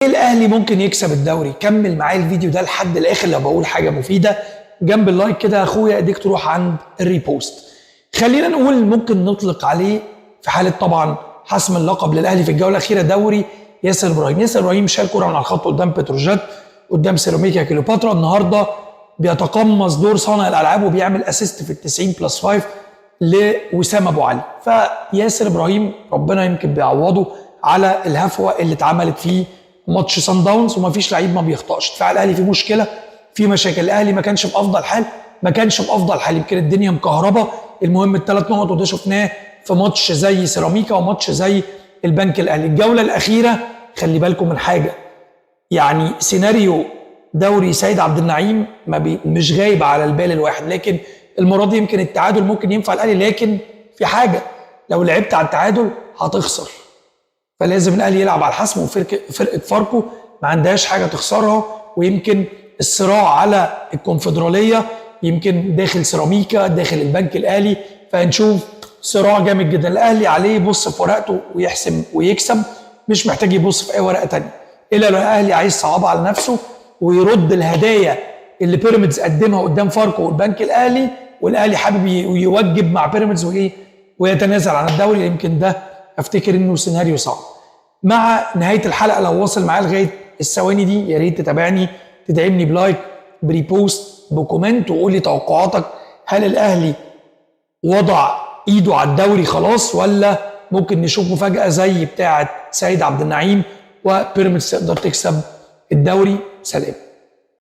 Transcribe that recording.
الاهلي ممكن يكسب الدوري. كمل معايا الفيديو ده لحد الاخر لو بقول حاجه مفيده. جنب اللايك كده يا اخويا ايديك تروح عند الريبوست. خلينا نقول ممكن نطلق عليه في حاله طبعا حسم اللقب للاهلي في الجوله الاخيره دوري ياسر ابراهيم. ياسر ابراهيم شال كره من على الخط قدام بتروجيت، قدام سيراميكا كليوباترا. النهارده بيتقمص دور صانع الالعاب وبيعمل اسيست في ال90+5 لوسام ابو علي. فياسر ابراهيم ربنا يمكن بيعوضه على الهفوه اللي اتعملت فيه ماتش سان داونز. ومفيش لعيب ما بيخطاش. دفاع الاهلي فيه مشكله، في مشاكل. الاهلي ما كانش في افضل حال، يمكن الدنيا مكهربه. المهم ال3 نقط، وده شفناه في ماتش زي سيراميكا وماتش زي البنك الاهلي. الجوله الاخيره خلي بالكم من حاجه، يعني سيناريو دوري سيد عبد النعيم مش غايب على البال الواحد، لكن المره دي يمكن التعادل ممكن ينفع الاهلي. لكن في حاجه، لو لعبت على التعادل هتخسر، فلازم الاهلي يلعب على الحسم. وفرقه فاركو ما عندهاش حاجه تخسرها. ويمكن الصراع على الكونفدراليه يمكن داخل سيراميكا داخل البنك الاهلي، فهنشوف صراع جامد جدا. الاهلي عليه يبص في ورقته ويحسم ويكسب، مش محتاج يبص في اي ورقه ثانيه، الا لو الاهلي عايز صعبه على نفسه ويرد الهدايا اللي بيراميدز قدمها قدام فاركو والبنك الاهلي، والاهلي حابب يوجب مع بيراميدز ويتنازل عن الدوري. يمكن ده افتكر انه سيناريو صعب. مع نهايه الحلقه لو واصل معايا لغايه الثواني دي، يا ريت تتابعني، تدعمني بلايك، بريبوست، بكومنت، وقول لي توقعاتك. هل الاهلي وضع ايده على الدوري خلاص، ولا ممكن نشوف مفاجاه زي بتاعه سيد عبد النعيم وبيراميدز تقدر تكسب الدوري؟ سلام.